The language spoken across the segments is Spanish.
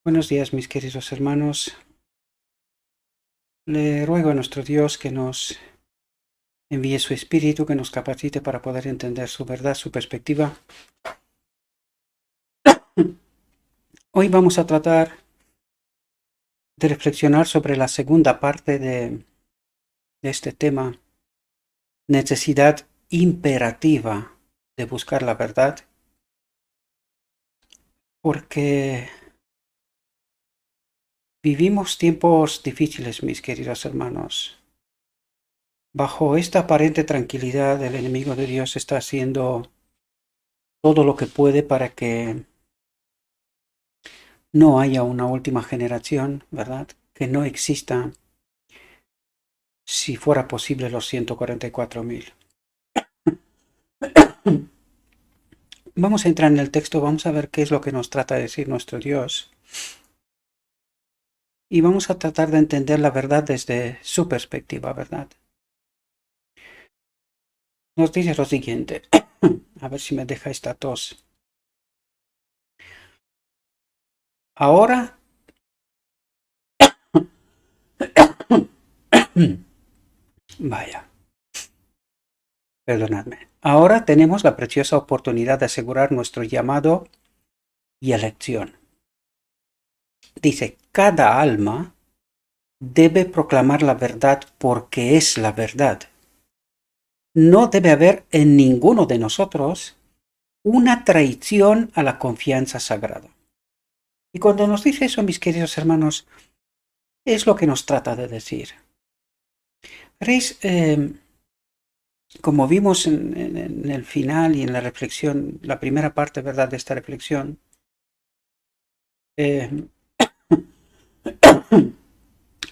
Buenos días, mis queridos hermanos. Le ruego a nuestro Dios que nos envíe su Espíritu, que nos capacite para poder entender su verdad, su perspectiva. Hoy vamos a tratar de reflexionar sobre la segunda parte de este tema, necesidad imperativa de buscar la verdad, porque vivimos tiempos difíciles, mis queridos hermanos. Bajo esta aparente tranquilidad, el enemigo de Dios está haciendo todo lo que puede para que no haya una última generación, ¿verdad? Que no exista, si fuera posible, los 144.000. Vamos a entrar en el texto, vamos a ver qué es lo que nos trata de decir nuestro Dios. Y vamos a tratar de entender la verdad desde su perspectiva, ¿verdad? Nos dice lo siguiente, a ver si me deja esta tos. Ahora, vaya, perdonadme. Ahora tenemos la preciosa oportunidad de asegurar nuestro llamado y elección. Dice, cada alma debe proclamar la verdad porque es la verdad. No debe haber en ninguno de nosotros una traición a la confianza sagrada. Y cuando nos dice eso, mis queridos hermanos, es lo que nos trata de decir. Veréis, como vimos en el final y en la reflexión, la primera parte, ¿verdad?, de esta reflexión,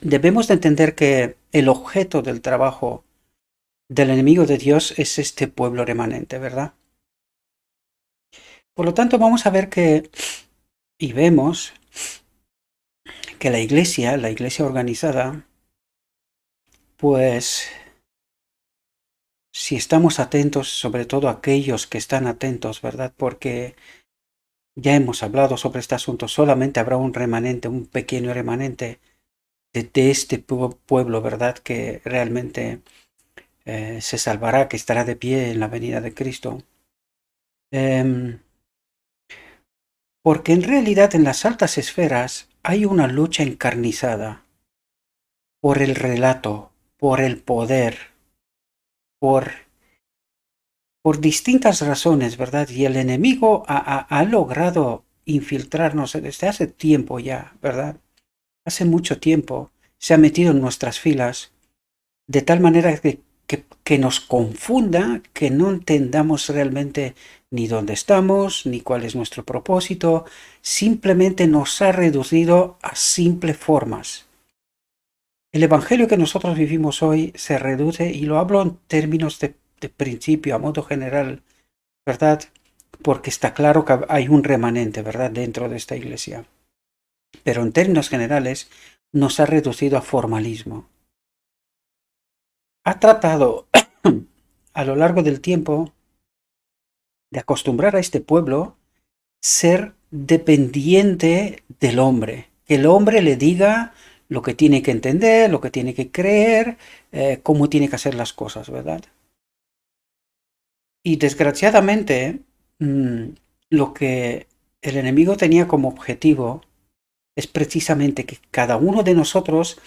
debemos de entender que el objeto del trabajo del enemigo de Dios es este pueblo remanente, ¿verdad? Por lo tanto, vamos a ver que, y vemos que la iglesia organizada, pues si estamos atentos, sobre todo aquellos que están atentos, ¿verdad? Porque ya hemos hablado sobre este asunto, solamente habrá un remanente, un pequeño remanente de este pueblo, ¿verdad? Que realmente se salvará, que estará de pie en la venida de Cristo. Porque en realidad en las altas esferas hay una lucha encarnizada por el relato, por el poder, por distintas razones, ¿verdad? Y el enemigo ha logrado infiltrarnos desde hace tiempo ya, ¿verdad? Hace mucho tiempo se ha metido en nuestras filas de tal manera que nos confunda, que no entendamos realmente ni dónde estamos, ni cuál es nuestro propósito, simplemente nos ha reducido a simples formas. El evangelio que nosotros vivimos hoy se reduce, y lo hablo en términos de principio, a modo general, ¿verdad? Porque está claro que hay un remanente, ¿verdad?, dentro de esta iglesia. Pero en términos generales nos ha reducido a formalismo. Ha tratado a lo largo del tiempo de acostumbrar a este pueblo ser dependiente del hombre. Que el hombre le diga lo que tiene que entender, lo que tiene que creer, cómo tiene que hacer las cosas, ¿verdad? Y desgraciadamente, lo que el enemigo tenía como objetivo es precisamente que cada uno de nosotros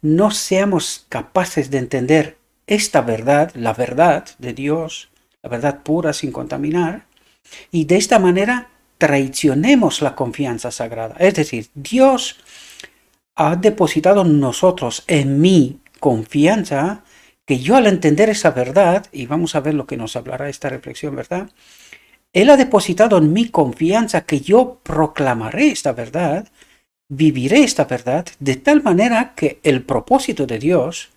no seamos capaces de entender esta verdad, la verdad de Dios, la verdad pura sin contaminar, y de esta manera traicionemos la confianza sagrada. Es decir, Dios ha depositado en nosotros, en mí, confianza, que yo al entender esa verdad, y vamos a ver lo que nos hablará esta reflexión, ¿verdad? Él ha depositado en mí confianza que yo proclamaré esta verdad, viviré esta verdad, de tal manera que el propósito de Dios,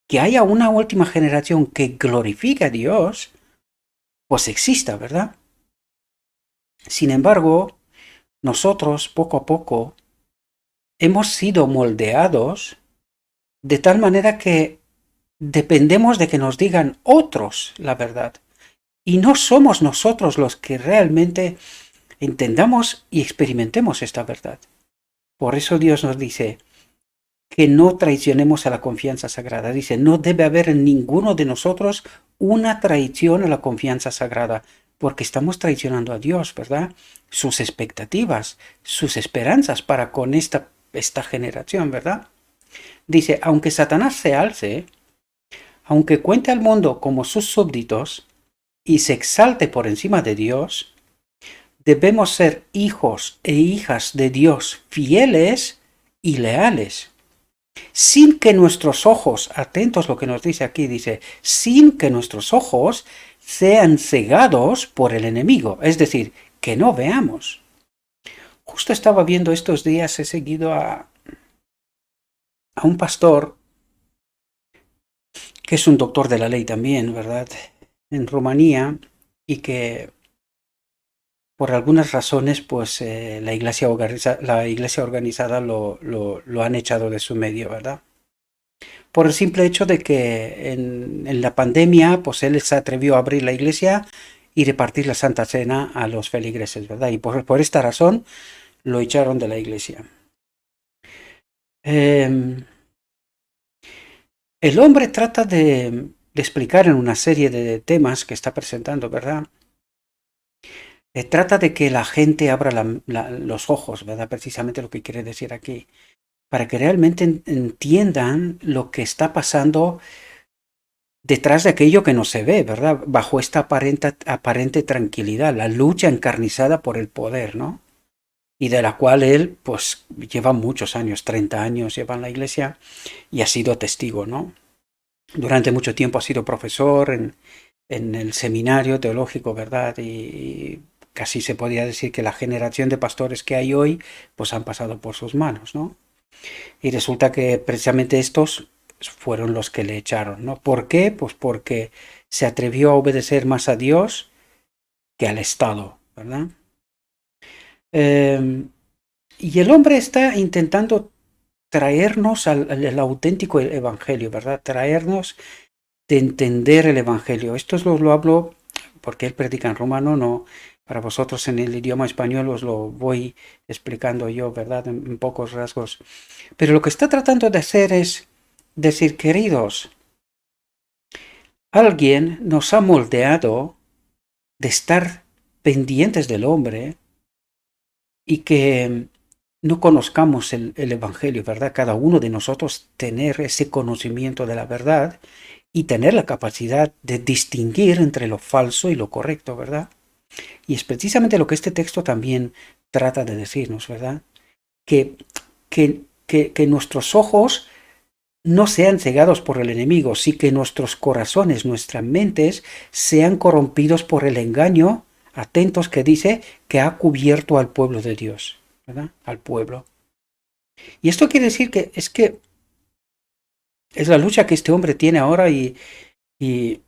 que haya una última generación que glorifique a Dios, pues exista, ¿verdad? Sin embargo, nosotros poco a poco hemos sido moldeados de tal manera que dependemos de que nos digan otros la verdad. Y no somos nosotros los que realmente entendamos y experimentemos esta verdad. Por eso Dios nos dice que no traicionemos a la confianza sagrada. Dice, no debe haber en ninguno de nosotros una traición a la confianza sagrada, porque estamos traicionando a Dios, ¿verdad? Sus expectativas, sus esperanzas para con esta generación, ¿verdad? Dice, aunque Satanás se alce, aunque cuente al mundo como sus súbditos y se exalte por encima de Dios, debemos ser hijos e hijas de Dios fieles y leales, sin que nuestros ojos, atentos lo que nos dice aquí, dice, sin que nuestros ojos sean cegados por el enemigo, es decir, que no veamos. Justo estaba viendo estos días, he seguido a un pastor que es un doctor de la ley también, ¿verdad? En Rumanía, y que por algunas razones, pues la iglesia organizada lo han echado de su medio, ¿verdad? Por el simple hecho de que en la pandemia, pues él se atrevió a abrir la iglesia y repartir la Santa Cena a los feligreses, ¿verdad? Y por esta razón lo echaron de la iglesia. El hombre trata de explicar en una serie de temas que está presentando, ¿verdad? Trata de que la gente abra los ojos, ¿verdad? Precisamente lo que quiere decir aquí, para que realmente entiendan lo que está pasando detrás de aquello que no se ve, ¿verdad? Bajo esta aparente tranquilidad, la lucha encarnizada por el poder, ¿no? Y de la cual él, pues, lleva muchos años, 30 años lleva en la iglesia y ha sido testigo, ¿no? Durante mucho tiempo ha sido profesor en el seminario teológico, ¿verdad? Y casi se podría decir que la generación de pastores que hay hoy, pues han pasado por sus manos, ¿no? Y resulta que precisamente estos fueron los que le echaron, ¿no? ¿Por qué? Pues porque se atrevió a obedecer más a Dios que al Estado, ¿verdad? Y el hombre está intentando traernos al auténtico evangelio, ¿verdad? Traernos de entender el evangelio. Esto lo hablo porque él predica en romano, no. Para vosotros en el idioma español os lo voy explicando yo, ¿verdad? En pocos rasgos. Pero lo que está tratando de hacer es decir, queridos, alguien nos ha moldeado de estar pendientes del hombre y que no conozcamos el evangelio, ¿verdad? Cada uno de nosotros tener ese conocimiento de la verdad y tener la capacidad de distinguir entre lo falso y lo correcto, ¿verdad? Y es precisamente lo que este texto también trata de decirnos, ¿verdad? Que nuestros ojos no sean cegados por el enemigo, sí que nuestros corazones, nuestras mentes sean corrompidos por el engaño, atentos que dice que ha cubierto al pueblo de Dios, ¿verdad? Al pueblo. Y esto quiere decir que es la lucha que este hombre tiene ahora y, y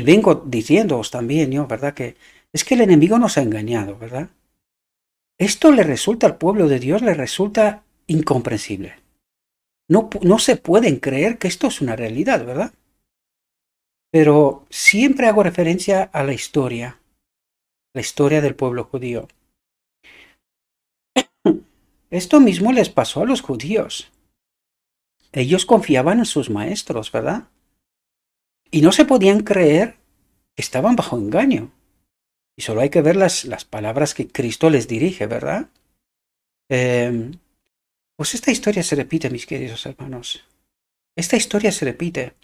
vengo diciéndoos también yo, ¿verdad? Que es que el enemigo nos ha engañado, ¿verdad? Esto le resulta al pueblo de Dios, le resulta incomprensible. No se pueden creer que esto es una realidad, ¿verdad? Pero siempre hago referencia a la historia del pueblo judío. Esto mismo les pasó a los judíos. Ellos confiaban en sus maestros, ¿verdad? Y no se podían creer que estaban bajo engaño. Y solo hay que ver las palabras que Cristo les dirige, ¿verdad? Pues esta historia se repite, mis queridos hermanos. Esta historia se repite.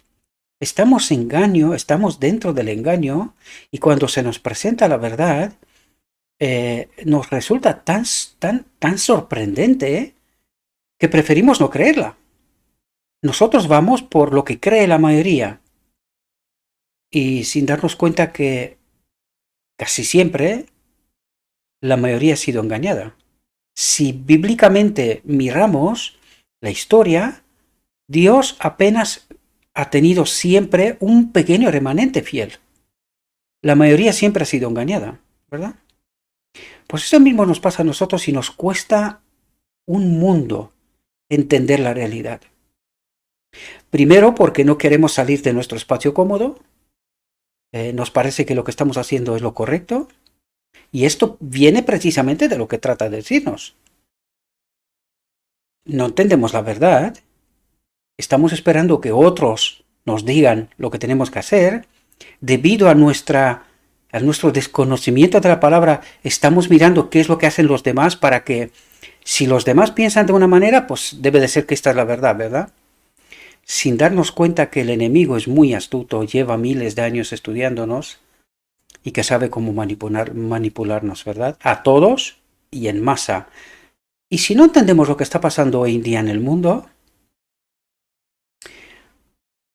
Estamos engaño, estamos dentro del engaño, y cuando se nos presenta la verdad, nos resulta tan sorprendente que preferimos no creerla. Nosotros vamos por lo que cree la mayoría, y sin darnos cuenta que casi siempre la mayoría ha sido engañada. Si bíblicamente miramos la historia, Dios apenas ha tenido siempre un pequeño remanente fiel. La mayoría siempre ha sido engañada, ¿verdad? Pues eso mismo nos pasa a nosotros y nos cuesta un mundo entender la realidad. Primero, porque no queremos salir de nuestro espacio cómodo. Nos parece que lo que estamos haciendo es lo correcto. Y esto viene precisamente de lo que trata de decirnos. no entendemos la verdad, estamos esperando que otros nos digan lo que tenemos que hacer, debido a nuestro desconocimiento de la palabra, estamos mirando qué es lo que hacen los demás para que, si los demás piensan de una manera, pues debe de ser que esta es la verdad, ¿verdad? Sin darnos cuenta que el enemigo es muy astuto, lleva miles de años estudiándonos y que sabe cómo manipularnos, ¿verdad? A todos y en masa. Y si no entendemos lo que está pasando hoy en día en el mundo,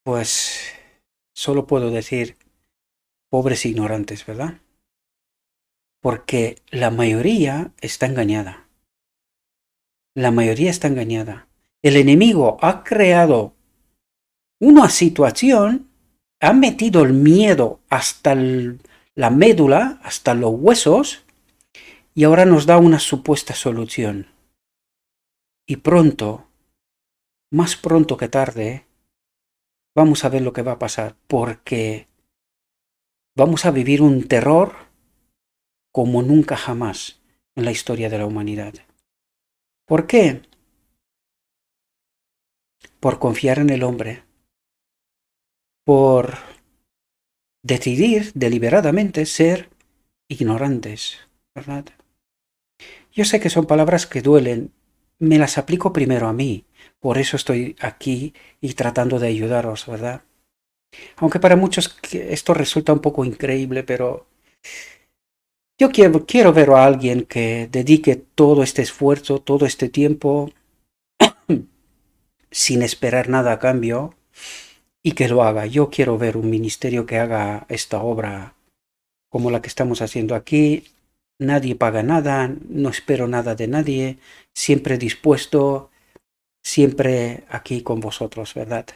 pues solo puedo decir, pobres ignorantes, ¿verdad? Porque la mayoría está engañada. La mayoría está engañada. El enemigo ha creado una situación, ha metido el miedo hasta la médula, hasta los huesos, y ahora nos da una supuesta solución. Y pronto, más pronto que tarde, vamos a ver lo que va a pasar, porque vamos a vivir un terror como nunca jamás en la historia de la humanidad. ¿Por qué? Por confiar en el hombre, por decidir deliberadamente ser ignorantes, ¿verdad? Yo sé que son palabras que duelen, me las aplico primero a mí, por eso estoy aquí y tratando de ayudaros, ¿verdad? Aunque para muchos esto resulta un poco increíble, pero yo quiero ver a alguien que dedique todo este esfuerzo, todo este tiempo, sin esperar nada a cambio, y que lo haga. Yo quiero ver un ministerio que haga esta obra como la que estamos haciendo aquí. Nadie paga nada, no espero nada de nadie, siempre dispuesto, siempre aquí con vosotros, ¿verdad?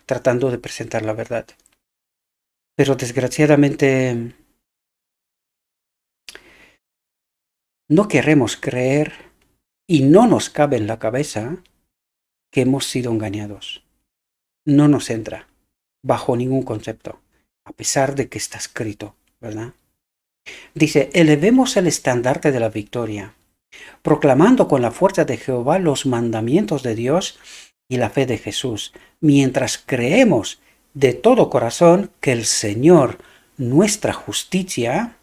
Tratando de presentar la verdad. Pero desgraciadamente no queremos creer y no nos cabe en la cabeza que hemos sido engañados. No nos entra bajo ningún concepto, a pesar de que está escrito, ¿verdad? Dice, elevemos el estandarte de la victoria, proclamando con la fuerza de Jehová los mandamientos de Dios y la fe de Jesús, mientras creemos de todo corazón que el Señor, nuestra justicia,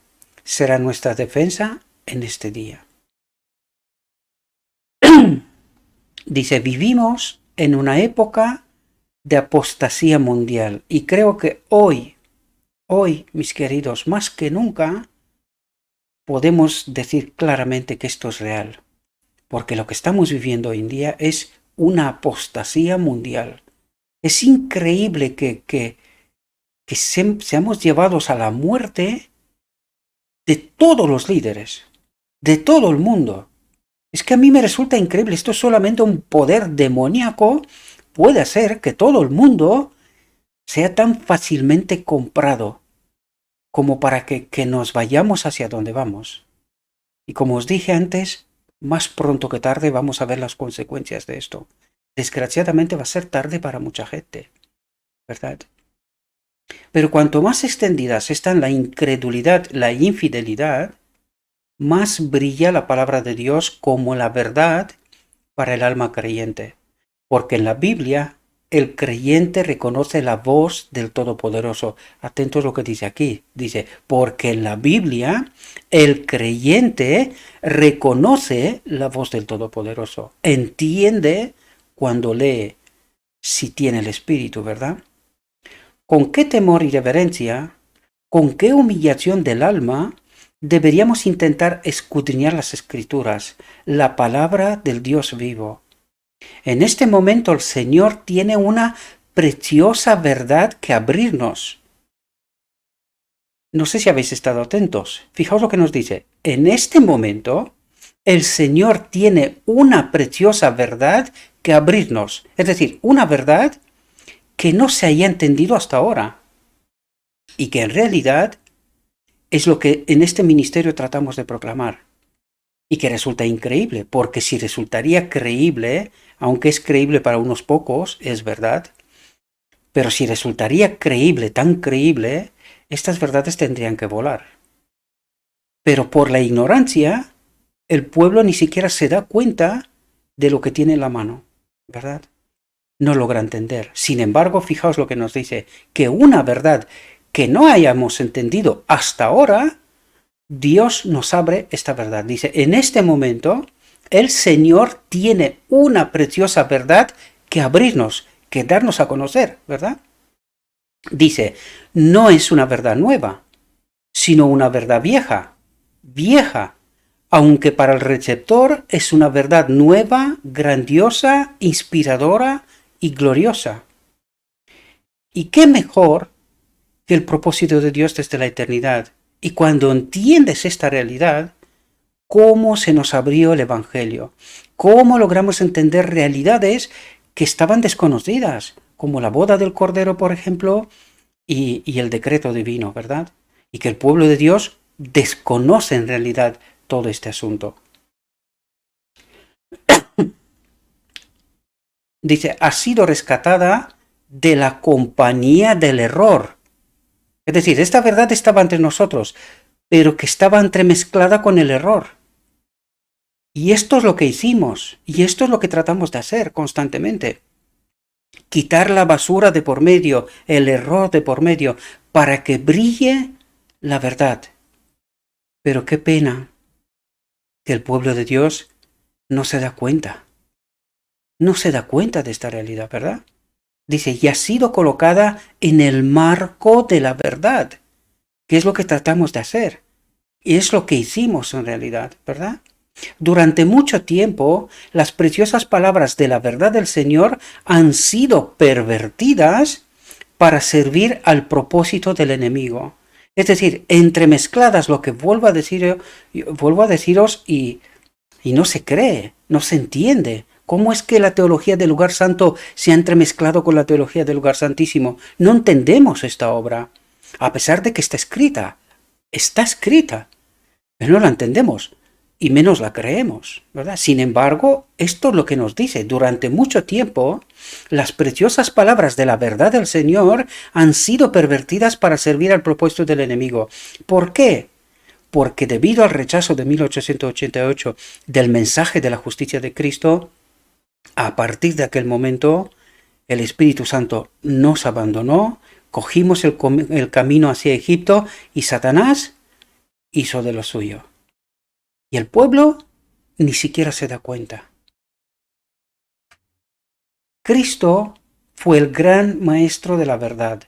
será nuestra defensa en este día. Dice, vivimos en una época de apostasía mundial y creo que hoy, mis queridos, más que nunca, podemos decir claramente que esto es real, porque lo que estamos viviendo hoy en día es una apostasía mundial. Es increíble que seamos llevados a la muerte de todos los líderes, de todo el mundo. Es que a mí me resulta increíble, esto es solamente un poder demoníaco, puede hacer que todo el mundo sea tan fácilmente comprado como para que nos vayamos hacia donde vamos. Y como os dije antes, más pronto que tarde vamos a ver las consecuencias de esto. Desgraciadamente va a ser tarde para mucha gente, ¿verdad? Pero cuanto más extendidas están la incredulidad, la infidelidad, más brilla la palabra de Dios como la verdad para el alma creyente. Porque en la Biblia el creyente reconoce la voz del Todopoderoso. Atentos a lo que dice aquí. Dice, porque en la Biblia el creyente reconoce la voz del Todopoderoso. Entiende cuando lee, si tiene el Espíritu, ¿verdad? Con qué temor y reverencia, con qué humillación del alma, deberíamos intentar escudriñar las Escrituras, la palabra del Dios vivo. En este momento el Señor tiene una preciosa verdad que abrirnos. No sé si habéis estado atentos. Fijaos lo que nos dice. En este momento el Señor tiene una preciosa verdad que abrirnos. Es decir, una verdad que no se haya entendido hasta ahora. Y que en realidad es lo que en este ministerio tratamos de proclamar. Y que resulta increíble, porque si resultaría creíble, aunque es creíble para unos pocos, es verdad, pero si resultaría creíble, tan creíble, estas verdades tendrían que volar. Pero por la ignorancia, el pueblo ni siquiera se da cuenta de lo que tiene en la mano, ¿verdad? No logra entender. Sin embargo, fijaos lo que nos dice, que una verdad que no hayamos entendido hasta ahora, Dios nos abre esta verdad. Dice, en este momento, el Señor tiene una preciosa verdad que abrirnos, que darnos a conocer, ¿verdad? Dice, no es una verdad nueva, sino una verdad vieja, vieja, aunque para el receptor es una verdad nueva, grandiosa, inspiradora y gloriosa. ¿Y qué mejor que el propósito de Dios desde la eternidad? Y cuando entiendes esta realidad, ¿cómo se nos abrió el Evangelio? ¿Cómo logramos entender realidades que estaban desconocidas, como la boda del Cordero, por ejemplo, y el decreto divino, ¿verdad? Y que el pueblo de Dios desconoce en realidad todo este asunto. Dice, ha sido rescatada de la compañía del error. Es decir, esta verdad estaba entre nosotros, pero que estaba entremezclada con el error. Y esto es lo que hicimos, y esto es lo que tratamos de hacer constantemente. Quitar la basura de por medio, el error de por medio, para que brille la verdad. Pero qué pena que el pueblo de Dios no se da cuenta. No se da cuenta de esta realidad, ¿verdad? Dice, y ha sido colocada en el marco de la verdad, que es lo que tratamos de hacer. Y es lo que hicimos en realidad, ¿verdad? Durante mucho tiempo, las preciosas palabras de la verdad del Señor han sido pervertidas para servir al propósito del enemigo. Es decir, entremezcladas, lo que vuelvo a deciros y no se cree, no se entiende. ¿Cómo es que la teología del lugar santo se ha entremezclado con la teología del lugar santísimo? No entendemos esta obra, a pesar de que está escrita, pero no la entendemos y menos la creemos, ¿verdad? Sin embargo, esto es lo que nos dice. Durante mucho tiempo, las preciosas palabras de la verdad del Señor han sido pervertidas para servir al propósito del enemigo. ¿Por qué? Porque debido al rechazo de 1888 del mensaje de la justicia de Cristo, a partir de aquel momento, el Espíritu Santo nos abandonó, cogimos el camino hacia Egipto y Satanás hizo de lo suyo. Y el pueblo ni siquiera se da cuenta. Cristo fue el gran maestro de la verdad,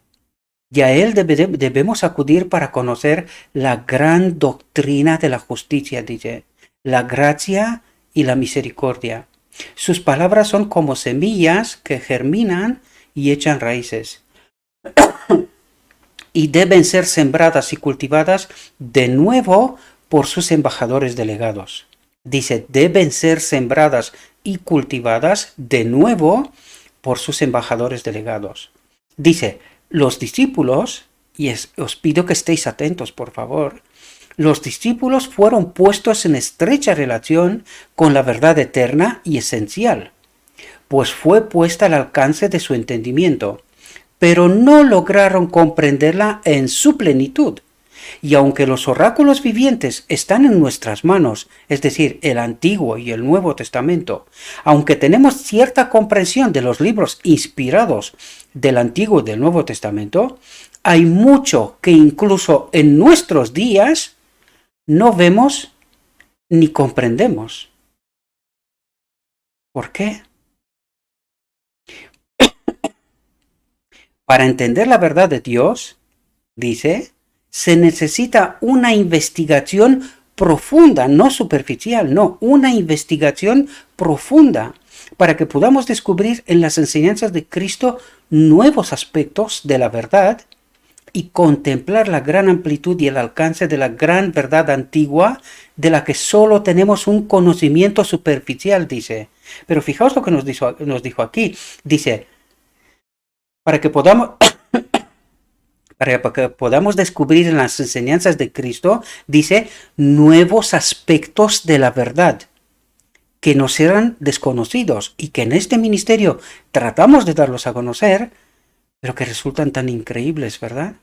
y a él debemos acudir para conocer la gran doctrina de la justicia, dice, la gracia y la misericordia. Sus palabras son como semillas que germinan y echan raíces, y deben ser sembradas y cultivadas de nuevo por sus embajadores delegados. Dice, deben ser sembradas y cultivadas de nuevo por sus embajadores delegados. Dice, los discípulos, y os pido que estéis atentos, por favor, los discípulos fueron puestos en estrecha relación con la verdad eterna y esencial, pues fue puesta al alcance de su entendimiento, pero no lograron comprenderla en su plenitud. Y aunque los oráculos vivientes están en nuestras manos, es decir, el Antiguo y el Nuevo Testamento, aunque tenemos cierta comprensión de los libros inspirados del Antiguo y del Nuevo Testamento, hay mucho que incluso en nuestros días no vemos ni comprendemos. ¿Por qué? Para entender la verdad de Dios, dice, se necesita una investigación profunda, no superficial, no, una investigación profunda para que podamos descubrir en las enseñanzas de Cristo nuevos aspectos de la verdad y contemplar la gran amplitud y el alcance de la gran verdad antigua de la que solo tenemos un conocimiento superficial, dice. Pero fijaos lo que nos dijo aquí, dice, para que podamos descubrir en las enseñanzas de Cristo, dice, nuevos aspectos de la verdad que nos eran desconocidos y que en este ministerio tratamos de darlos a conocer, pero que resultan tan increíbles, ¿verdad?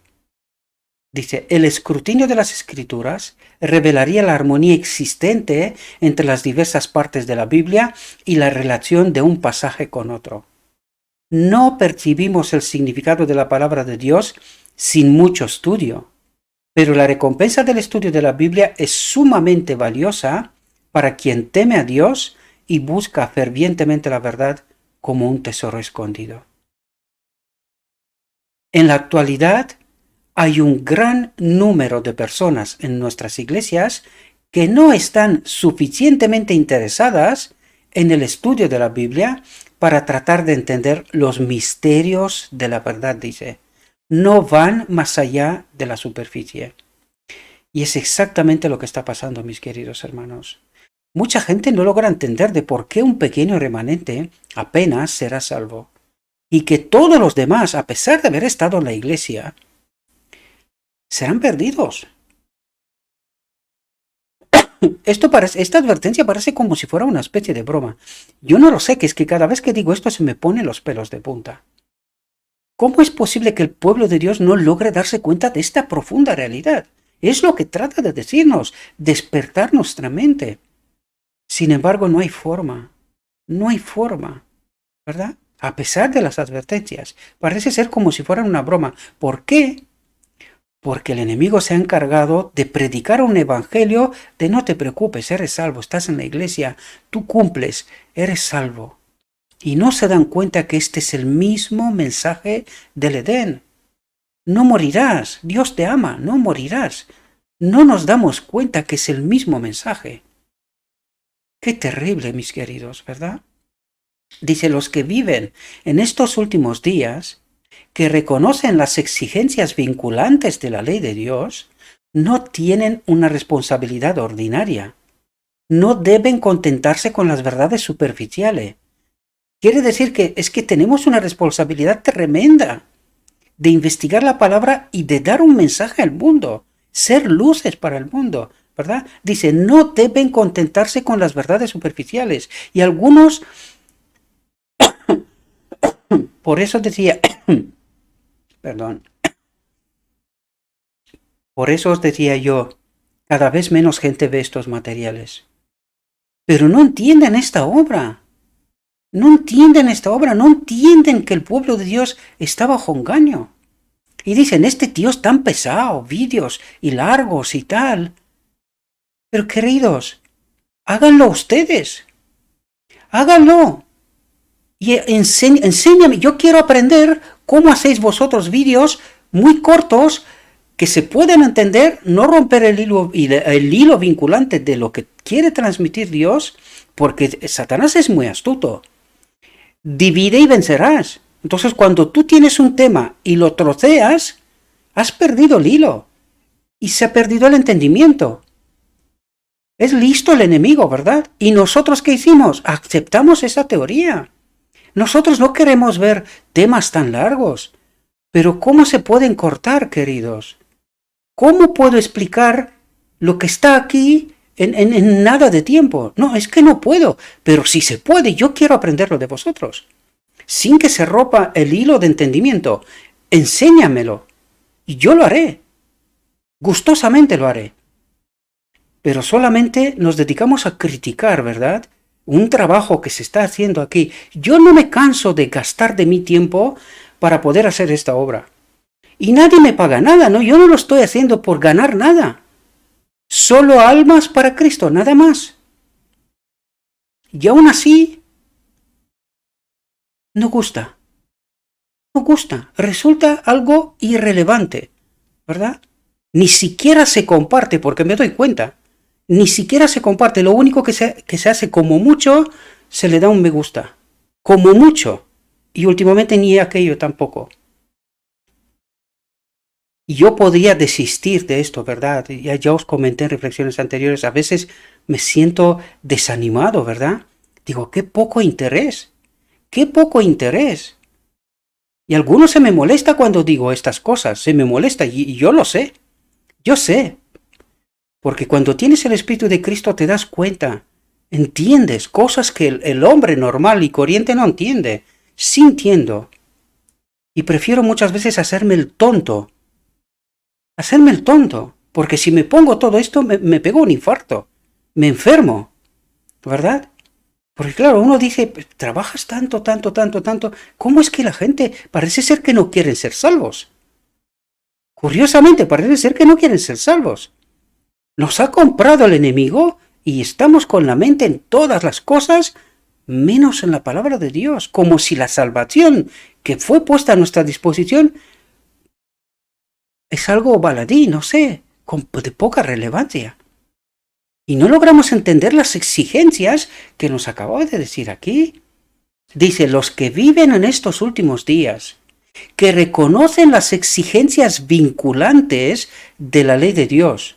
Dice, el escrutinio de las Escrituras revelaría la armonía existente entre las diversas partes de la Biblia y la relación de un pasaje con otro. No percibimos el significado de la palabra de Dios sin mucho estudio, pero la recompensa del estudio de la Biblia es sumamente valiosa para quien teme a Dios y busca fervientemente la verdad como un tesoro escondido. En la actualidad, hay un gran número de personas en nuestras iglesias que no están suficientemente interesadas en el estudio de la Biblia para tratar de entender los misterios de la verdad, dice. No van más allá de la superficie. Y es exactamente lo que está pasando, mis queridos hermanos. Mucha gente no logra entender de por qué un pequeño remanente apenas será salvo. Y que todos los demás, a pesar de haber estado en la iglesia, serán perdidos. Esta advertencia parece como si fuera una especie de broma. Yo no lo sé, que es que cada vez que digo esto se me ponen los pelos de punta. ¿Cómo es posible que el pueblo de Dios no logre darse cuenta de esta profunda realidad? Es lo que trata de decirnos, despertar nuestra mente. Sin embargo, no hay forma, ¿verdad? A pesar de las advertencias, parece ser como si fueran una broma. ¿Por qué? Porque el enemigo se ha encargado de predicar un evangelio de no te preocupes, eres salvo, estás en la iglesia, tú cumples, eres salvo. Y no se dan cuenta que este es el mismo mensaje del Edén. No morirás, Dios te ama, no morirás. No nos damos cuenta que es el mismo mensaje. Qué terrible, mis queridos, ¿verdad? Dice, los que viven en estos últimos días, que reconocen las exigencias vinculantes de la ley de Dios, no tienen una responsabilidad ordinaria. No deben contentarse con las verdades superficiales. Quiere decir que es que tenemos una responsabilidad tremenda de investigar la palabra y de dar un mensaje al mundo, ser luces para el mundo, ¿verdad? Dice, no deben contentarse con las verdades superficiales. Y algunos, por eso decía, perdón, por eso os decía yo, cada vez menos gente ve estos materiales. Pero no entienden esta obra. No entienden esta obra, no entienden que el pueblo de Dios está bajo engaño. Y dicen, este tío es tan pesado, vídeos y largos y tal. Pero queridos, háganlo ustedes. Háganlo. Y enséñame, yo quiero aprender cómo hacéis vosotros vídeos muy cortos que se pueden entender, no romper el hilo vinculante de lo que quiere transmitir Dios, porque Satanás es muy astuto. Divide y vencerás. Entonces, cuando tú tienes un tema y lo troceas, has perdido el hilo y se ha perdido el entendimiento. Es listo el enemigo, ¿verdad? ¿Y nosotros qué hicimos? Aceptamos esa teoría. Nosotros no queremos ver temas tan largos. Pero ¿cómo se pueden cortar, queridos? ¿Cómo puedo explicar lo que está aquí en nada de tiempo? No, es que no puedo. Pero si se puede, yo quiero aprenderlo de vosotros. Sin que se rompa el hilo de entendimiento. Enséñamelo. Y yo lo haré. Gustosamente lo haré. Pero solamente nos dedicamos a criticar, ¿verdad? Un trabajo que se está haciendo aquí. Yo no me canso de gastar de mi tiempo para poder hacer esta obra. Y nadie me paga nada, ¿no? Yo no lo estoy haciendo por ganar nada. Solo almas para Cristo, nada más. Y aún así, no gusta. No gusta. Resulta algo irrelevante, ¿verdad? Ni siquiera se comparte, porque me doy cuenta. Ni siquiera se comparte. Lo único que se hace, como mucho, se le da un me gusta. Como mucho. Y últimamente ni aquello tampoco. Y yo podría desistir de esto, ¿verdad? Ya os comenté en reflexiones anteriores. A veces me siento desanimado, ¿verdad? Digo, qué poco interés. Qué poco interés. Y algunos se me molesta cuando digo estas cosas. Se me molesta y yo lo sé. Yo sé. Porque cuando tienes el Espíritu de Cristo te das cuenta, entiendes cosas que el hombre normal y corriente no entiende. Sí entiendo. Y prefiero muchas veces hacerme el tonto hacerme el tonto, porque si me pongo todo esto me pego un infarto, me enfermo, ¿verdad? Porque claro, uno dice, "Pues, trabajas tanto, tanto, tanto, tanto, ¿cómo es que la gente parece ser que no quieren ser salvos? Curiosamente, parece ser que no quieren ser salvos. Nos ha comprado el enemigo y estamos con la mente en todas las cosas menos en la palabra de Dios, como si la salvación que fue puesta a nuestra disposición es algo baladí, no sé, de poca relevancia. Y no logramos entender las exigencias que nos acababa de decir aquí. Dice, los que viven en estos últimos días, que reconocen las exigencias vinculantes de la ley de Dios,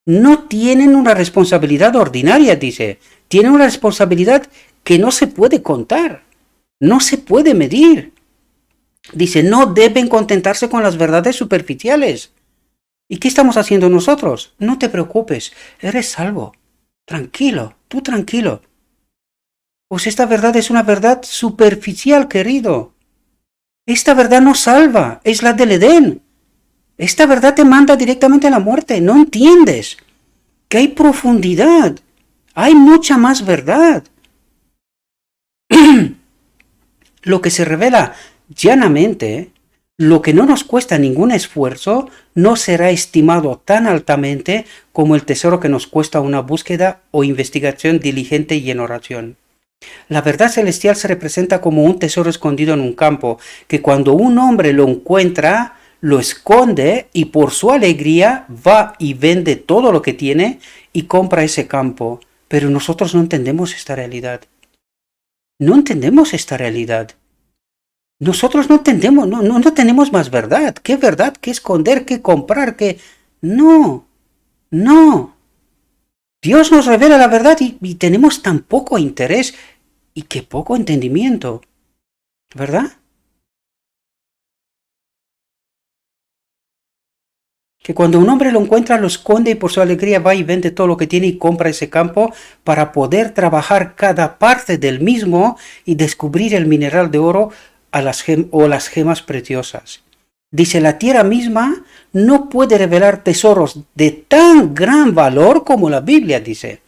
no tienen una responsabilidad ordinaria, dice, tienen una responsabilidad que no se puede contar, no se puede medir. Dice, no deben contentarse con las verdades superficiales. ¿Y qué estamos haciendo nosotros? No te preocupes, eres salvo. Tranquilo, tú tranquilo. Pues esta verdad es una verdad superficial, querido. Esta verdad no salva, es la del Edén. Esta verdad te manda directamente a la muerte. No entiendes que hay profundidad, hay mucha más verdad. Lo que se revela llanamente, lo que no nos cuesta ningún esfuerzo, no será estimado tan altamente como el tesoro que nos cuesta una búsqueda o investigación diligente y en oración. La verdad celestial se representa como un tesoro escondido en un campo, que cuando un hombre lo encuentra, lo esconde y por su alegría va y vende todo lo que tiene y compra ese campo. Pero nosotros no entendemos esta realidad. No entendemos esta realidad. Nosotros no entendemos, no tenemos más verdad. ¿Qué verdad? ¿Qué esconder? ¿Qué comprar? ¿Qué? No, no. Dios nos revela la verdad y tenemos tan poco interés y qué poco entendimiento, ¿verdad? Que cuando un hombre lo encuentra, lo esconde y por su alegría va y vende todo lo que tiene y compra ese campo para poder trabajar cada parte del mismo y descubrir el mineral de oro o las gemas preciosas. Dice, la tierra misma no puede revelar tesoros de tan gran valor como la Biblia dice.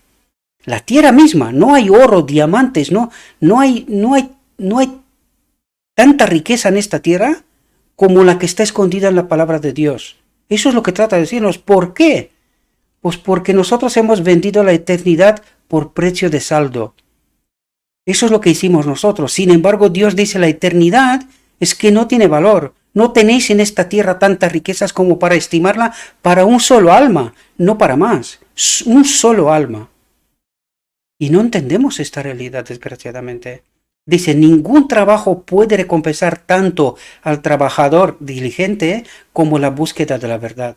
La tierra misma, no hay oro, diamantes, no hay tanta riqueza en esta tierra como la que está escondida en la palabra de Dios. Eso es lo que trata de decirnos. ¿Por qué? Pues porque nosotros hemos vendido la eternidad por precio de saldo. Eso es lo que hicimos nosotros. Sin embargo, Dios dice la eternidad es que no tiene valor. No tenéis en esta tierra tantas riquezas como para estimarla para un solo alma, no para más. Un solo alma. Y no entendemos esta realidad, desgraciadamente. Dice, ningún trabajo puede recompensar tanto al trabajador diligente como la búsqueda de la verdad.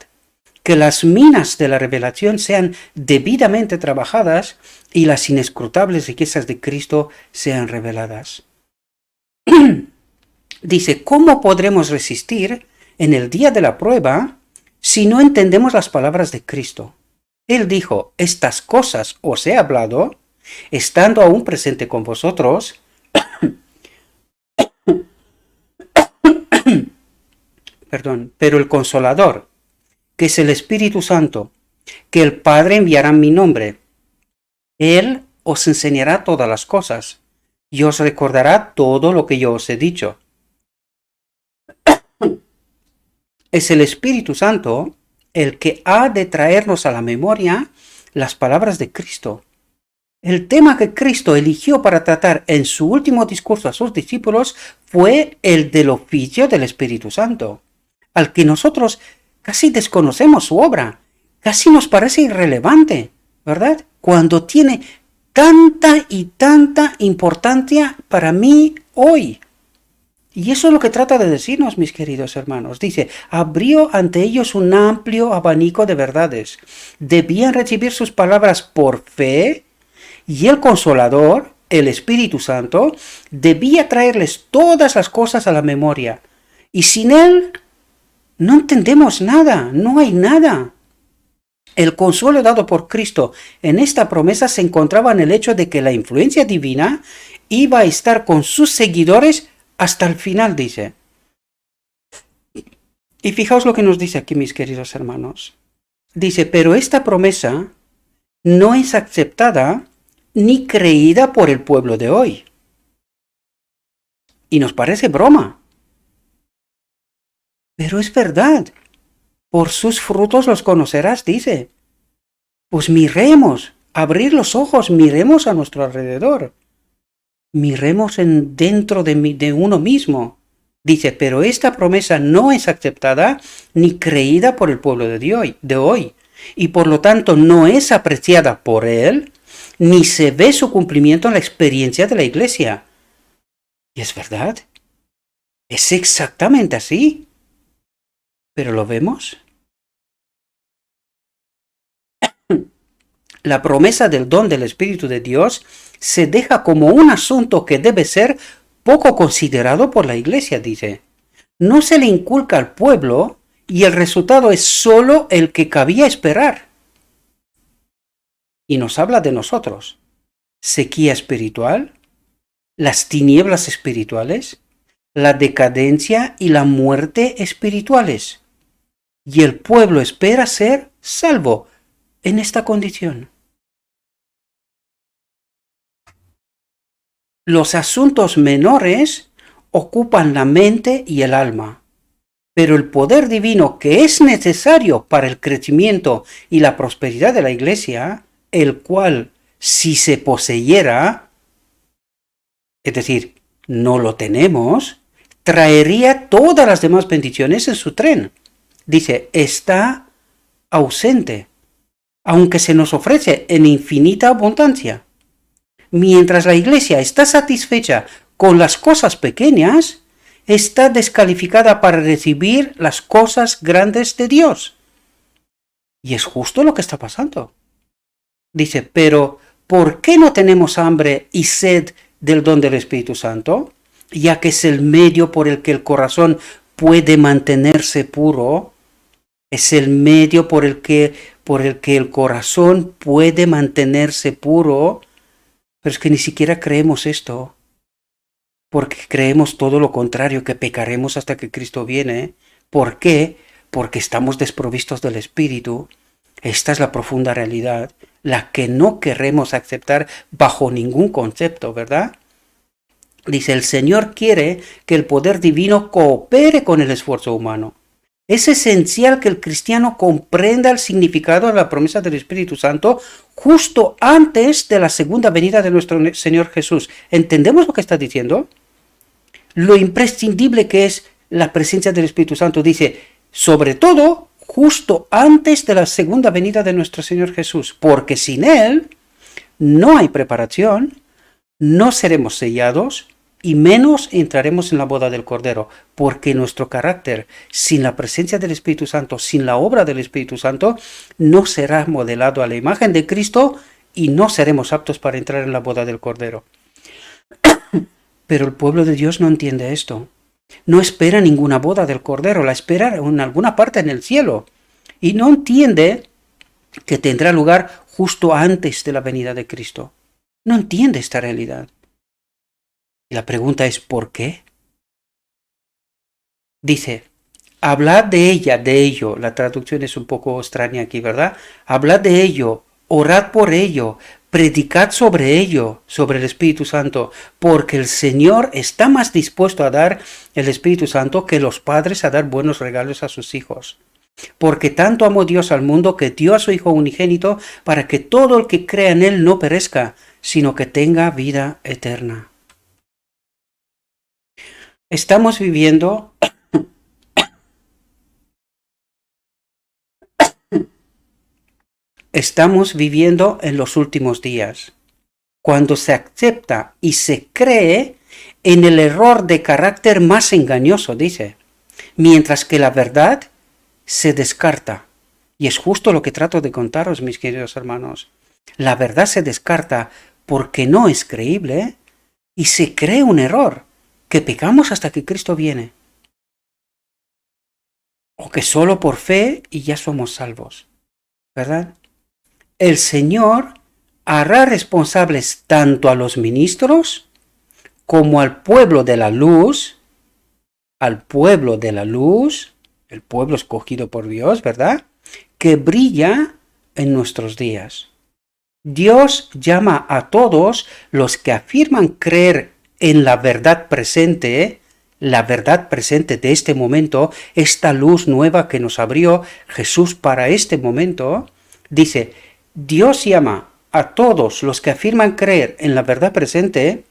Que las minas de la revelación sean debidamente trabajadas y las inescrutables riquezas de Cristo sean reveladas. Dice, ¿cómo podremos resistir en el día de la prueba si no entendemos las palabras de Cristo? Él dijo, estas cosas os he hablado, estando aún presente con vosotros, pero el Consolador, que es el Espíritu Santo, que el Padre enviará en mi nombre, Él os enseñará todas las cosas y os recordará todo lo que yo os he dicho. Es el Espíritu Santo el que ha de traernos a la memoria las palabras de Cristo. El tema que Cristo eligió para tratar en su último discurso a sus discípulos fue el del oficio del Espíritu Santo, al que nosotros casi desconocemos su obra, casi nos parece irrelevante, ¿verdad? Cuando tiene tanta y tanta importancia para mí hoy. Y eso es lo que trata de decirnos, mis queridos hermanos. Dice, abrió ante ellos un amplio abanico de verdades. Debían recibir sus palabras por fe y el Consolador, el Espíritu Santo, debía traerles todas las cosas a la memoria. Y sin Él no entendemos nada, no hay nada. El consuelo dado por Cristo en esta promesa se encontraba en el hecho de que la influencia divina iba a estar con sus seguidores hasta el final, dice. Y fijaos lo que nos dice aquí, mis queridos hermanos. Dice, pero esta promesa no es aceptada ni creída por el pueblo de hoy. Y nos parece broma. Pero es verdad. Por sus frutos los conocerás, dice. Pues miremos, abrir los ojos, miremos a nuestro alrededor. Miremos dentro de uno mismo. Dice, pero esta promesa no es aceptada ni creída por el pueblo de hoy, y por lo tanto no es apreciada por él, ni se ve su cumplimiento en la experiencia de la iglesia. Y es verdad, es exactamente así. ¿Pero lo vemos? La promesa del don del Espíritu de Dios se deja como un asunto que debe ser poco considerado por la iglesia, dice. No se le inculca al pueblo y el resultado es solo el que cabía esperar. Y nos habla de nosotros. Sequía espiritual, las tinieblas espirituales, la decadencia y la muerte espirituales. Y el pueblo espera ser salvo en esta condición. Los asuntos menores ocupan la mente y el alma, pero el poder divino que es necesario para el crecimiento y la prosperidad de la iglesia, el cual, si se poseyera, es decir, no lo tenemos, traería todas las demás bendiciones en su tren. Dice, está ausente, aunque se nos ofrece en infinita abundancia. Mientras la iglesia está satisfecha con las cosas pequeñas, está descalificada para recibir las cosas grandes de Dios. Y es justo lo que está pasando. Dice, pero ¿por qué no tenemos hambre y sed del don del Espíritu Santo? Ya que es el medio por el que el corazón puede mantenerse puro. Es el medio por el que el corazón puede mantenerse puro. Pero es que ni siquiera creemos esto, porque creemos todo lo contrario, que pecaremos hasta que Cristo viene. ¿Por qué? Porque estamos desprovistos del Espíritu. Esta es la profunda realidad, la que no queremos aceptar bajo ningún concepto, ¿verdad? Dice, el Señor quiere que el poder divino coopere con el esfuerzo humano. Es esencial que el cristiano comprenda el significado de la promesa del Espíritu Santo justo antes de la segunda venida de nuestro Señor Jesús. ¿Entendemos lo que está diciendo? Lo imprescindible que es la presencia del Espíritu Santo, dice, sobre todo justo antes de la segunda venida de nuestro Señor Jesús, porque sin Él no hay preparación, no seremos sellados, y menos entraremos en la boda del Cordero, porque nuestro carácter, sin la presencia del Espíritu Santo, sin la obra del Espíritu Santo, no será modelado a la imagen de Cristo y no seremos aptos para entrar en la boda del Cordero. Pero el pueblo de Dios no entiende esto. No espera ninguna boda del Cordero, la espera en alguna parte en el cielo. Y no entiende que tendrá lugar justo antes de la venida de Cristo. No entiende esta realidad. Y la pregunta es, ¿por qué? Dice, hablad de ella, de ello. La traducción es un poco extraña aquí, ¿verdad? Hablad de ello, orad por ello, predicad sobre ello, sobre el Espíritu Santo, porque el Señor está más dispuesto a dar el Espíritu Santo que los padres a dar buenos regalos a sus hijos. Porque tanto amó Dios al mundo que dio a su Hijo unigénito para que todo el que crea en Él no perezca, sino que tenga vida eterna. Estamos viviendo en los últimos días, cuando se acepta y se cree en el error de carácter más engañoso, dice, mientras que la verdad se descarta. Y es justo lo que trato de contaros, mis queridos hermanos. La verdad se descarta porque no es creíble y se cree un error, que pecamos hasta que Cristo viene. O que solo por fe y ya somos salvos, ¿verdad? El Señor hará responsables tanto a los ministros como al pueblo de la luz, el pueblo escogido por Dios, ¿verdad? Que brilla en nuestros días. Dios llama a todos los que afirman creer en la verdad presente de este momento, esta luz nueva que nos abrió Jesús para este momento. Dice, Dios llama a todos los que afirman creer en la verdad presente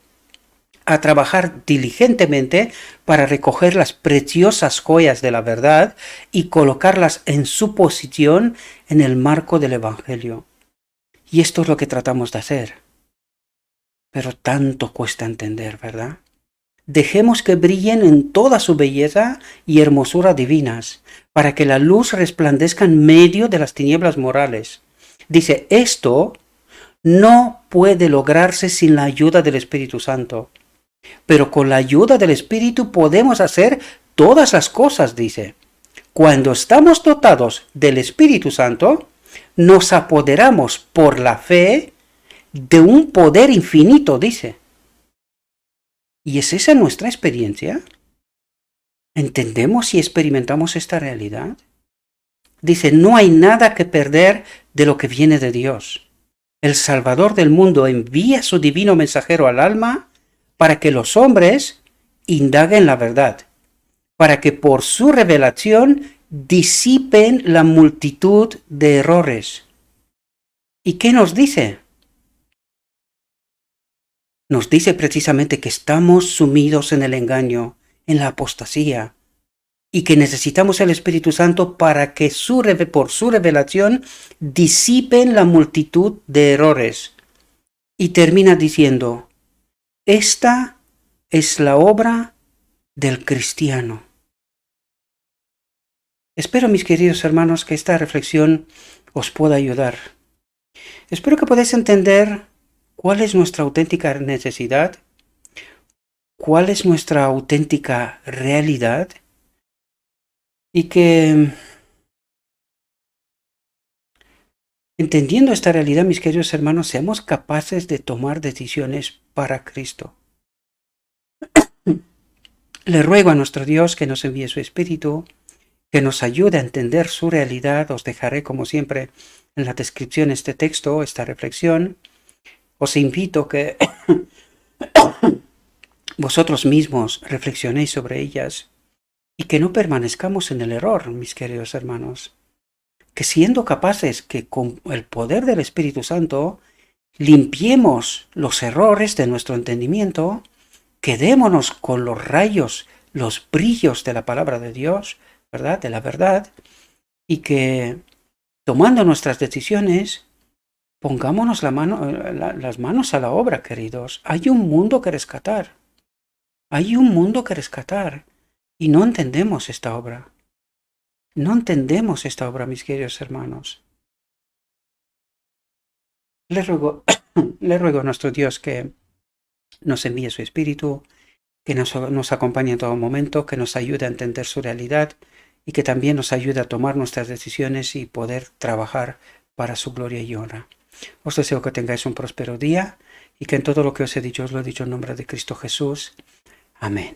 a trabajar diligentemente para recoger las preciosas joyas de la verdad y colocarlas en su posición en el marco del Evangelio. Y esto es lo que tratamos de hacer. Pero tanto cuesta entender, ¿verdad? Dejemos que brillen en toda su belleza y hermosura divinas, para que la luz resplandezca en medio de las tinieblas morales. Dice, esto no puede lograrse sin la ayuda del Espíritu Santo. Pero con la ayuda del Espíritu podemos hacer todas las cosas, dice. Cuando estamos dotados del Espíritu Santo, nos apoderamos por la fe de un poder infinito, dice. ¿Y es esa nuestra experiencia? ¿Entendemos y experimentamos esta realidad? Dice, no hay nada que perder de lo que viene de Dios. El Salvador del mundo envía su divino mensajero al alma para que los hombres indaguen la verdad, para que por su revelación disipen la multitud de errores. ¿Y qué nos dice? Nos dice precisamente que estamos sumidos en el engaño, en la apostasía, y que necesitamos el Espíritu Santo para que por su revelación disipen la multitud de errores. Y termina diciendo, esta es la obra del cristiano. Espero, mis queridos hermanos, que esta reflexión os pueda ayudar. Espero que podáis entender cuál es nuestra auténtica necesidad, cuál es nuestra auténtica realidad, y que, entendiendo esta realidad, mis queridos hermanos, seamos capaces de tomar decisiones para Cristo. Le ruego a nuestro Dios que nos envíe su Espíritu, que nos ayude a entender su realidad. Os dejaré, como siempre, en la descripción este texto, esta reflexión. Os invito que vosotros mismos reflexionéis sobre ellas y que no permanezcamos en el error, mis queridos hermanos. Que siendo capaces que con el poder del Espíritu Santo limpiemos los errores de nuestro entendimiento, quedémonos con los rayos, los brillos de la palabra de Dios, ¿verdad? De la verdad, y que tomando nuestras decisiones, pongámonos las manos a la obra, queridos. Hay un mundo que rescatar. Hay un mundo que rescatar. Y no entendemos esta obra. No entendemos esta obra, mis queridos hermanos. Le ruego a nuestro Dios que nos envíe su Espíritu, que nos acompañe en todo momento, que nos ayude a entender su realidad y que también nos ayude a tomar nuestras decisiones y poder trabajar para su gloria y honra. Os deseo que tengáis un próspero día y que en todo lo que os he dicho, os lo he dicho en nombre de Cristo Jesús. Amén.